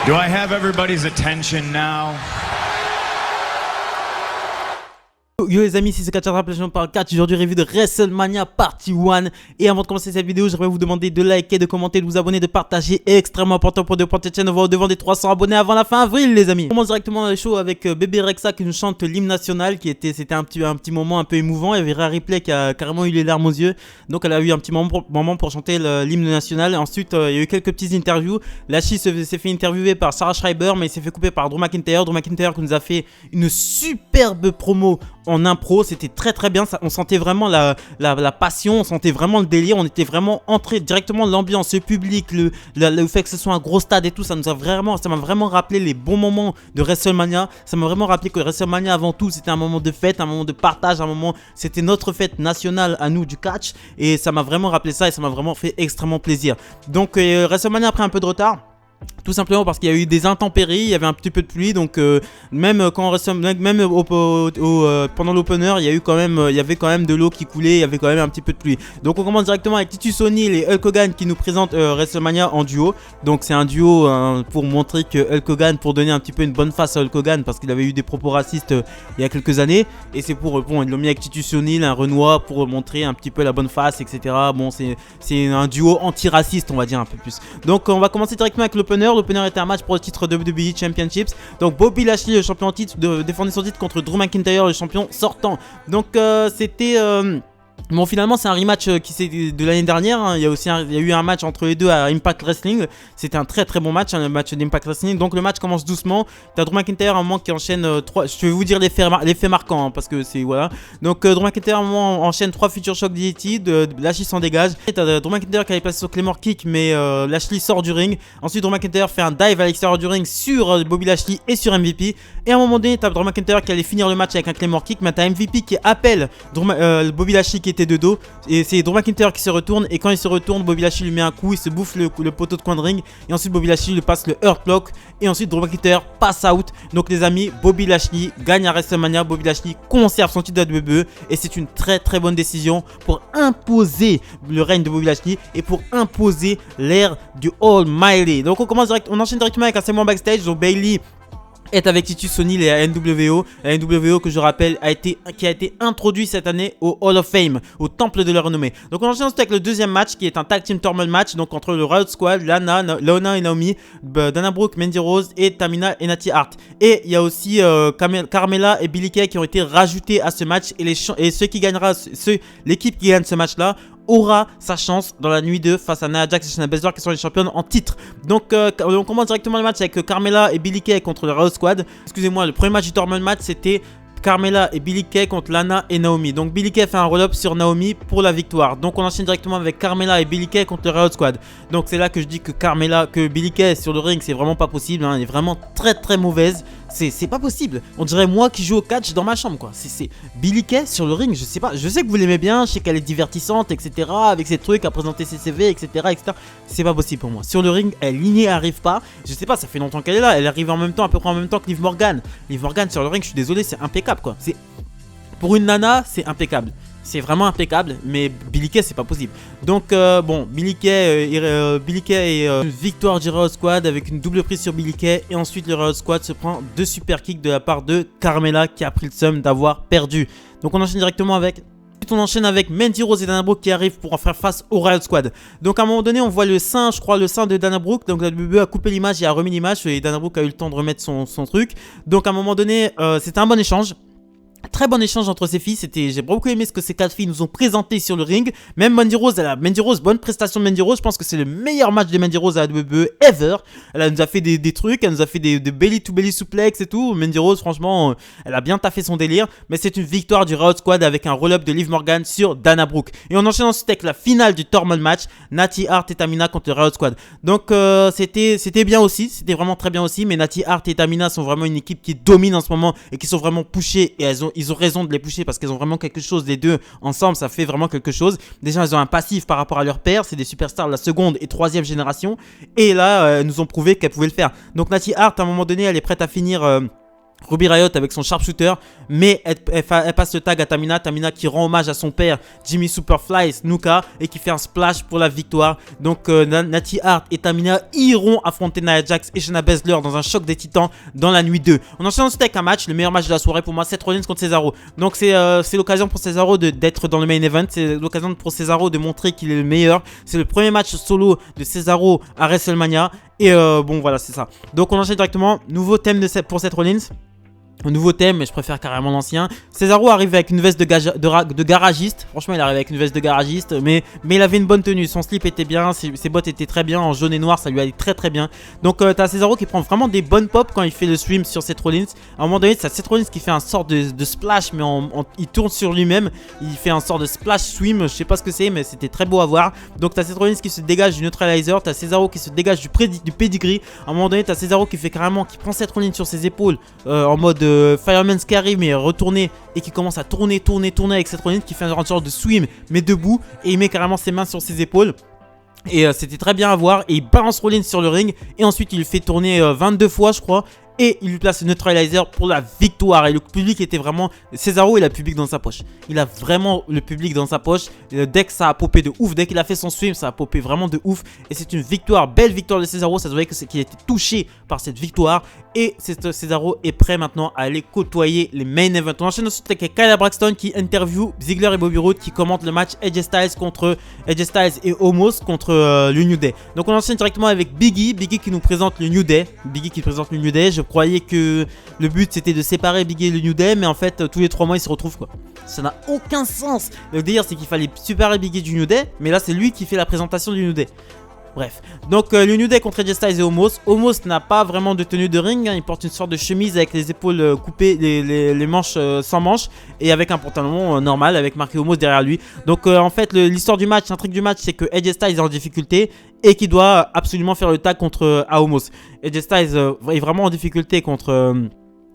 Do I have everybody's attention now? Yo les amis, c'est Catch Attrape par 4. Aujourd'hui review de WrestleMania Partie 1. Et avant de commencer cette vidéo, j'aimerais vous demander de liker, de commenter, de vous abonner, de partager. Extrêmement important pour de porter chaîne devant des 300 abonnés avant la fin avril les amis. On commence directement dans le show avec Bébé Rexha qui nous chante l'hymne national. C'était un petit moment un peu émouvant. Il y avait Rhea Ripley qui a carrément eu les larmes aux yeux. Donc elle a eu un petit moment pour chanter l'hymne national. Ensuite il y a eu quelques petites interviews. Lashley s'est fait interviewer par Sarah Schreiber, mais il s'est fait couper par Drew McIntyre. Drew McIntyre qui nous a fait une superbe promo en impro, c'était très bien, on sentait vraiment la passion, on sentait vraiment le délire, on était vraiment entré directement dans l'ambiance, le public, le fait que ce soit un gros stade et tout, ça m'a vraiment rappelé les bons moments de WrestleMania. Ça m'a vraiment rappelé que WrestleMania avant tout c'était un moment de fête, un moment de partage, un moment, c'était notre fête nationale à nous du catch, et ça m'a vraiment rappelé ça et ça m'a vraiment fait extrêmement plaisir. Donc WrestleMania a pris un peu de retard. Tout simplement parce qu'il y a eu des intempéries, il y avait un petit peu de pluie, donc même pendant l'opener, il y avait quand même de l'eau qui coulait, il y avait quand même un petit peu de pluie. Donc on commence directement avec Titus O'Neil et Hulk Hogan qui nous présentent WrestleMania en duo. Donc c'est un duo pour montrer que Hulk Hogan, pour donner un petit peu une bonne face à Hulk Hogan parce qu'il avait eu des propos racistes il y a quelques années. Et c'est pour, bon, ils l'ont mis avec Titus O'Neil, un Renoir, pour montrer un petit peu la bonne face, etc. Bon, c'est un duo anti-raciste, on va dire un peu plus. Donc on va commencer directement avec l'opener. L'opener était un match pour le titre de WWE Championships. Donc Bobby Lashley, le champion en titre, défendait son titre contre Drew McIntyre, le champion sortant. Donc c'était... Bon, finalement c'est un rematch de l'année dernière, hein. Il y a eu un match entre les deux à Impact Wrestling. C'était un très très bon match, hein, le match d'Impact Wrestling. Donc le match commence doucement. T'as Drew McIntyre à un moment qui enchaîne 3. Je vais vous dire les faits marquants, hein, parce que c'est voilà. Donc Drew McIntyre à un moment enchaîne 3 Future Shock DDT, Lashley s'en dégage. T'as Drew McIntyre qui avait placé sur Claymore Kick, mais Lashley sort du ring. Ensuite Drew McIntyre fait un dive à l'extérieur du ring sur Bobby Lashley et sur MVP. Et à un moment donné t'as Drew McIntyre qui allait finir le match avec un Claymore Kick, mais t'as MVP qui appelle Bobby Lashley qui était de dos, et c'est Drew McIntyre qui se retourne, et quand il se retourne, Bobby Lashley lui met un coup, il se bouffe le poteau de coin de ring, et ensuite Bobby Lashley lui passe le Hurt Lock, et ensuite Drew McIntyre passe out. Donc les amis, Bobby Lashley gagne à WrestleMania, Bobby Lashley conserve son titre de WWE, et c'est une très bonne décision pour imposer le règne de Bobby Lashley et pour imposer l'ère du Almighty. Donc on enchaîne directement avec un segment backstage. Donc Bayley est avec Titus O'Neil et la NWO. La NWO que je rappelle qui a été introduit cette année au Hall of Fame, au temple de la renommée. Donc on enchaîne ensuite avec le deuxième match qui est un tag team tournament match, donc entre le Riot Squad, Lana et Naomi, Dana Brooke, Mandy Rose et Tamina et Natty Hart. Et il y a aussi Carmella et Billie Kay qui ont été rajoutés à ce match, et l'équipe qui gagne ce match là aura sa chance dans la nuit 2 face à Nia Jax et Shayna Baszler qui sont les championnes en titre. Donc on commence directement le match avec Carmella et Billie Kay contre le Riot Squad. Excusez-moi, le premier match du tournament match c'était Carmella et Billie Kay contre Lana et Naomi. Donc Billie Kay fait un roll-up sur Naomi pour la victoire. Donc on enchaîne directement avec Carmella et Billie Kay contre le Riot Squad. Donc c'est là que je dis que Billie Kay sur le ring c'est vraiment pas possible, hein. Elle est vraiment très mauvaise. C'est pas possible. On dirait moi qui joue au catch dans ma chambre quoi. C'est Billie Kay sur le ring, je sais pas. Je sais que vous l'aimez bien, je sais qu'elle est divertissante, etc. Avec ses trucs à présenter ses CV, etc. C'est pas possible pour moi. Sur le ring, elle n'y arrive pas. Je sais pas, ça fait longtemps qu'elle est là. Elle arrive en même temps, à peu près en même temps que Liv Morgan. Liv Morgan sur le ring, je suis désolé, c'est impeccable quoi. Pour une nana, c'est impeccable. C'est vraiment impeccable, mais Billie Kay c'est pas possible. Donc bon, Billie Kay et une victoire du Riot Squad avec une double prise sur Billie Kay. Et ensuite le Riot Squad se prend 2 super kicks de la part de Carmella qui a pris le seum d'avoir perdu. Donc on enchaîne directement avec... On enchaîne avec Mandy Rose et Dana Brooke qui arrivent pour en faire face au Riot Squad. Donc à un moment donné on voit le sein, je crois le sein de Dana Brooke. Donc la WWE a coupé l'image et a remis l'image, et Dana Brooke a eu le temps de remettre son truc. Donc à un moment donné c'était un bon échange. Très bon échange entre ces filles, j'ai beaucoup aimé ce que ces 4 filles nous ont présenté sur le ring. Même Mandy Rose, bonne prestation de Mandy Rose. Je pense que c'est le meilleur match de Mandy Rose à la WWE ever. Elle nous a fait des trucs, elle nous a fait des belly to belly suplex et tout. Mandy Rose, franchement, elle a bien taffé son délire. Mais c'est une victoire du Riot Squad avec un roll-up de Liv Morgan sur Dana Brooke. Et on enchaîne ensuite avec la finale du tournament match, Natty Hart et Tamina contre le Riot Squad. Donc c'était bien aussi, c'était vraiment très bien aussi. Mais Natty Hart et Tamina sont vraiment une équipe qui domine en ce moment et qui sont vraiment pushées, et ils ont raison de les pusher parce qu'elles ont vraiment quelque chose, les deux ensemble ça fait vraiment quelque chose. Déjà elles ont un passif par rapport à leur père, c'est des superstars de la seconde et troisième génération, et là elles nous ont prouvé qu'elles pouvaient le faire. Donc Natty Hart à un moment donné elle est prête à finir Ruby Riott avec son sharpshooter, mais elle passe le tag à Tamina. Tamina qui rend hommage à son père, Jimmy Superfly Snuka, et qui fait un splash pour la victoire. Donc Natty Hart et Tamina iront affronter Nia Jax et Shayna Baszler dans un choc des titans dans la nuit 2. On enchaîne ensuite avec un match, le meilleur match de la soirée pour moi, Seth Rollins contre Cesaro. Donc c'est l'occasion pour Cesaro d'être dans le main event, c'est l'occasion pour Cesaro de montrer qu'il est le meilleur. C'est le premier match solo de Cesaro à WrestleMania. Et bon voilà, c'est ça. Donc on enchaîne directement, nouveau thème pour Seth Rollins. Un nouveau thème, mais je préfère carrément l'ancien. Cesaro arrive avec une veste de garagiste. Franchement, il arrive avec une veste de garagiste, mais il avait une bonne tenue. Son slip était bien, ses bottes étaient très bien en jaune et noir, ça lui allait très très bien. Donc t'as Cesaro qui prend vraiment des bonnes pops quand il fait le swim sur Seth Rollins. À un moment donné, c'est Seth Rollins qui fait un sort de splash, mais il tourne sur lui-même. Il fait un sort de splash swim, je sais pas ce que c'est, mais c'était très beau à voir. Donc t'as Seth Rollins qui se dégage du neutralizer, t'as Cesaro qui se dégage du pedigree. À un moment donné, t'as Cesaro qui fait carrément, qui prend Seth Rollins sur ses épaules en mode Fireman's Carry, mais retourné, et qui commence à tourner avec Seth Rollins, qui fait un genre de swim mais debout, et il met carrément ses mains sur ses épaules. Et c'était très bien à voir, et il balance Rollins sur le ring, et ensuite il le fait tourner 22 fois je crois, et il lui place le neutralizer pour la victoire. Et le public était vraiment... Cesaro, il a le public dans sa poche. Il a vraiment le public dans sa poche. Dès que ça a popé de ouf, dès qu'il a fait son swim, ça a popé vraiment de ouf. Et c'est une victoire, belle victoire de Cesaro. Ça se voyait qu'il était touché par cette victoire. Et Cesaro est prêt maintenant à aller côtoyer les main events. On enchaîne ensuite avec Kyle Braxton qui interview Ziggler et Bobby Roode, qui commentent le match AJ Styles et Omos contre le New Day. Donc on enchaîne directement avec Biggie qui nous présente le New Day. Je croyais que le but c'était de séparer Biggie et le New Day, mais en fait tous les 3 mois ils se retrouvent quoi. Ça n'a aucun sens. Le délire c'est qu'il fallait séparer Biggie du New Day, mais là c'est lui qui fait la présentation du New Day. Bref, donc le New Day contre AJ Styles et Omos. Omos n'a pas vraiment de tenue de ring, hein. Il porte une sorte de chemise avec les épaules coupées, les manches sans manches, et avec un pantalon normal avec marqué Omos derrière lui. Donc en fait l'histoire du match, l'intrigue du match, c'est que AJ Styles est en difficulté et qui doit absolument faire le tag contre Omos. AJ Styles est vraiment en difficulté contre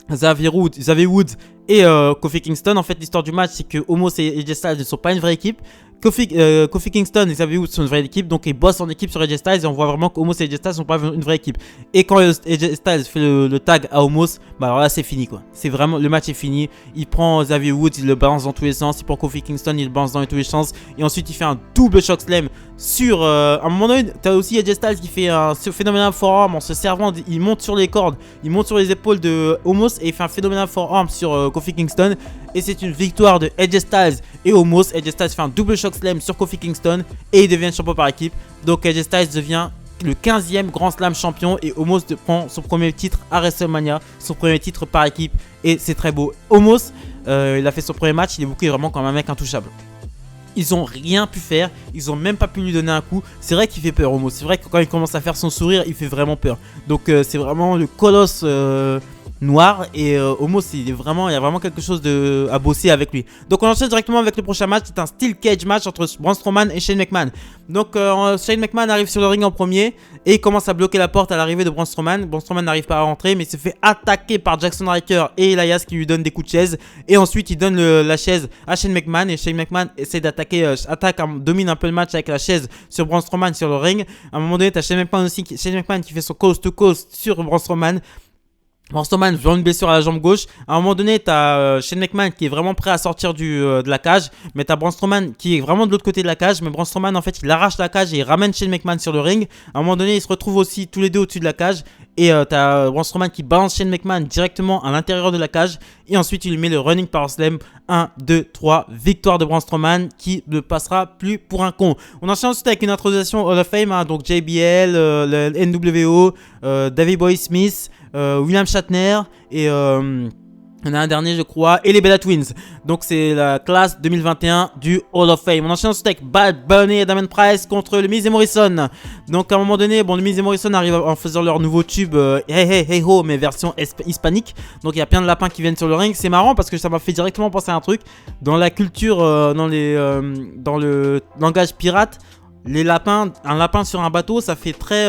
Xavier Woods et Kofi Kingston. En fait l'histoire du match c'est que Omos et AJ Styles ne sont pas une vraie équipe. Kofi Kingston et Xavier Woods sont une vraie équipe, donc ils bossent en équipe sur AJ Styles, et on voit vraiment qu'Omos et AJ Styles sont pas une vraie équipe. Et quand AJ Styles fait le tag à Omos, bah alors là c'est fini quoi. C'est vraiment, le match est fini. Il prend Xavier Woods, il le balance dans tous les sens. Il prend Kofi Kingston, il le balance dans tous les sens. Et ensuite il fait un double choc slam sur... à un moment donné, t'as aussi AJ Styles qui fait un phénoménal forearm en se servant, il monte sur les cordes, il monte sur les épaules de Omos et il fait un phénoménal forearm sur Kofi Kingston. Et c'est une victoire de AJ Styles et Omos. AJ Styles fait un double choc slam sur Kofi Kingston et il devient champion par équipe. Donc AJ Styles devient le 15e Grand Slam champion et Omos prend son premier titre à WrestleMania, son premier titre par équipe, et c'est très beau. Omos, il a fait son premier match, il est booké vraiment comme un mec intouchable. Ils ont rien pu faire, ils ont même pas pu lui donner un coup. C'est vrai qu'il fait peur Omos, c'est vrai que quand il commence à faire son sourire, il fait vraiment peur. Donc c'est vraiment le colosse noir, et Omos il y a vraiment quelque chose à bosser avec lui. Donc on enchaîne directement avec le prochain match. C'est un Steel Cage match entre Braun Strowman et Shane McMahon. Donc Shane McMahon arrive sur le ring en premier et il commence à bloquer la porte à l'arrivée de Braun Strowman. Braun Strowman n'arrive pas à rentrer, mais il se fait attaquer par Jackson Ryker et Elias qui lui donnent des coups de chaise, et ensuite il donne la chaise à Shane McMahon, et Shane McMahon essaie d'attaquer, domine un peu le match avec la chaise sur Braun Strowman sur le ring. À un moment donné t'as Shane McMahon qui fait son coast to coast sur Braun Strowman. Braun Strowman vient une blessure à la jambe gauche. À un moment donné, t'as Shane McMahon qui est vraiment prêt à sortir de la cage, mais t'as Braun Strowman qui est vraiment de l'autre côté de la cage. Mais Braun Strowman, en fait, il arrache la cage et il ramène Shane McMahon sur le ring. À un moment donné, ils se retrouvent aussi tous les deux au-dessus de la cage. Et t'as Braun Strowman qui balance Shane McMahon directement à l'intérieur de la cage. Et ensuite, il lui met le running power slam. 1, 2, 3. Victoire de Braun Strowman qui ne passera plus pour un con. On enchaîne ensuite avec une introduction Hall of Fame. Hein, donc JBL, le NWO, Davey Boy Smith, William Shatner et... on a un dernier je crois, et les Bella Twins. Donc c'est la classe 2021 du Hall of Fame. On enchaîne ensuite avec Bad Bunny et Damien Price contre le Miz et Morrison. Donc à un moment donné, bon, le Miz et Morrison arrivent en faisant leur nouveau tube Hey Hey Hey Ho, mais version hispanique. Donc il y a plein de lapins qui viennent sur le ring. C'est marrant parce que ça m'a fait directement penser à un truc. Dans la culture, dans le langage pirate, les lapins, un lapin sur un bateau, ça fait très...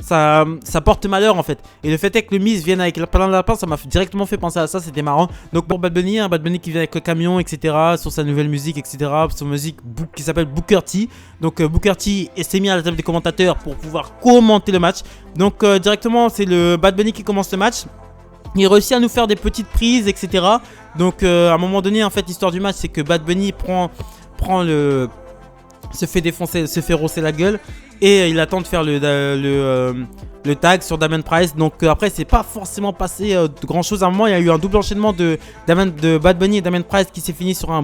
ça porte malheur en fait. Et le fait est que le Miz vienne avec plein de lapins, ça m'a directement fait penser à ça, c'était marrant. Donc pour Bad Bunny, Bad Bunny qui vient avec le camion, etc. Sur sa nouvelle musique, etc. Sur musique qui s'appelle Booker T. Donc Booker T s'est mis à la table des commentateurs pour pouvoir commenter le match. Donc directement, c'est le Bad Bunny qui commence le match. Il réussit à nous faire des petites prises, etc. Donc à un moment donné, en fait, l'histoire du match, c'est que Bad Bunny se fait défoncer, se fait rosser la gueule. Et il attend de faire le tag sur Damien Price. Donc après, c'est pas forcément passé de grand chose. À un moment, il y a eu un double enchaînement de Bad Bunny et Damien Price qui s'est fini sur un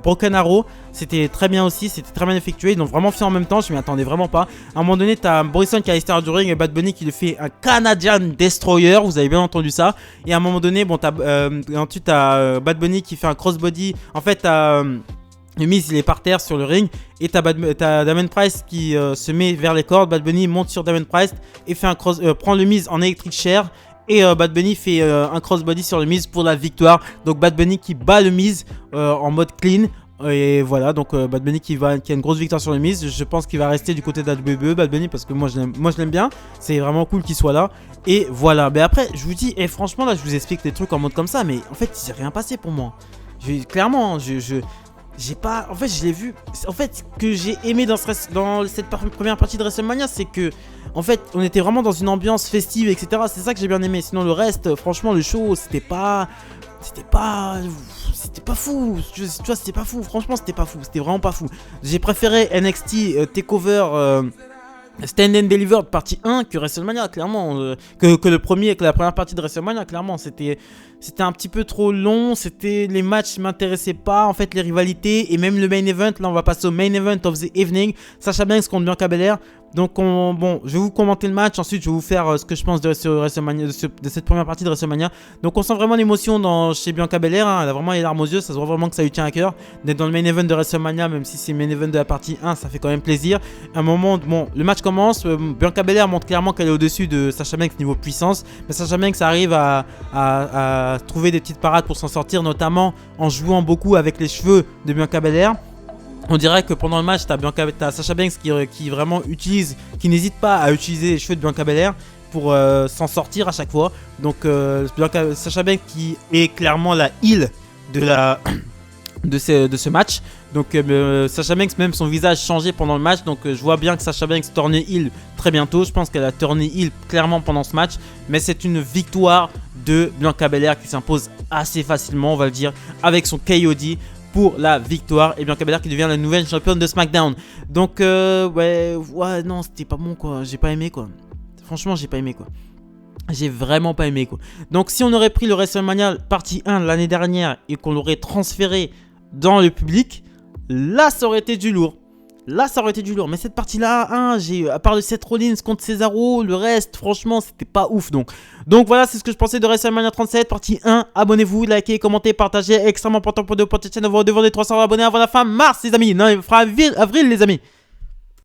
Broken Arrow. C'était très bien aussi, c'était très bien effectué. Ils ont vraiment fait en même temps, je m'y attendais vraiment pas. À un moment donné, t'as Morrison qui est à l'extérieur du ring et Bad Bunny qui lui fait un Canadian Destroyer. Vous avez bien entendu ça. Et à un moment donné, bon, ensuite t'as Bad Bunny qui fait un crossbody. En fait, t'as le Miz, il est par terre sur le ring. Et t'as Damien Price qui se met vers les cordes. Bad Bunny monte sur Damien Price et fait prend le Miz en electric chair. Et Bad Bunny fait un crossbody sur le Miz pour la victoire. Donc Bad Bunny qui bat le Miz en mode clean. Et voilà, donc Bad Bunny qui a une grosse victoire sur le Miz. Je pense qu'il va rester du côté de la WWE, Bad Bunny, parce que moi je l'aime bien. C'est vraiment cool qu'il soit là. Et voilà, mais après je vous dis, et franchement là je vous explique des trucs en mode comme ça. Mais en fait il s'est rien passé pour moi. Clairement, j'ai pas. En fait, je l'ai vu. En fait, ce que j'ai aimé dans cette première partie de WrestleMania, c'est que, en fait, on était vraiment dans une ambiance festive, etc. C'est ça que j'ai bien aimé. Sinon, le reste, franchement, le show, c'était pas fou. Tu vois, c'était pas fou. Franchement, c'était pas fou. C'était vraiment pas fou. J'ai préféré NXT Takeover. Stand and Delivered partie 1 que WrestleMania, clairement, que le premier, que la première partie de WrestleMania, clairement, c'était un petit peu trop long, les matchs m'intéressaient pas, en fait, les rivalités, et même le main event. Là on va passer au main event of the evening, Sasha Banks contre Bianca Belair. Donc bon, je vais vous commenter le match, ensuite je vais vous faire ce que je pense de cette première partie de WrestleMania. Donc on sent vraiment l'émotion chez Bianca Belair, hein. Elle a vraiment les larmes aux yeux, ça se voit vraiment que ça lui tient à cœur d'être dans le main event de WrestleMania, même si c'est le main event de la partie 1, ça fait quand même plaisir. À un moment, bon, le match commence, Bianca Belair montre clairement qu'elle est au-dessus de Sasha Banks niveau puissance, mais Sasha Banks arrive à trouver des petites parades pour s'en sortir, notamment en jouant beaucoup avec les cheveux de Bianca Belair. On dirait que pendant le match, t'as Sasha Banks qui vraiment n'hésite pas à utiliser les cheveux de Bianca Belair pour s'en sortir à chaque fois. Donc Sasha Banks qui est clairement la heel de ce match. Donc Sasha Banks, même son visage changé pendant le match. Donc je vois bien que Sasha Banks tournait heel très bientôt. Je pense qu'elle a tourné heel clairement pendant ce match. Mais c'est une victoire de Bianca Belair qui s'impose assez facilement, on va le dire, avec son KOD pour la victoire. Et Bianca Belair qui devient la nouvelle championne de SmackDown. Donc ouais, non, c'était pas bon quoi. J'ai pas aimé quoi. Franchement, j'ai pas aimé quoi. J'ai vraiment pas aimé quoi. Donc si on aurait pris le WrestleMania partie 1 l'année dernière et qu'on l'aurait transféré dans le public, là ça aurait été du lourd. Mais cette partie-là, hein, à part le Seth Rollins contre Cesaro, le reste, franchement, c'était pas ouf. Donc voilà, c'est ce que je pensais de WrestleMania 37, partie 1. Abonnez-vous, likez, commentez, partagez. Extrêmement important pour cette chaîne. Devant les 300 abonnés avant la fin mars, les amis. Non, il fera avril, les amis.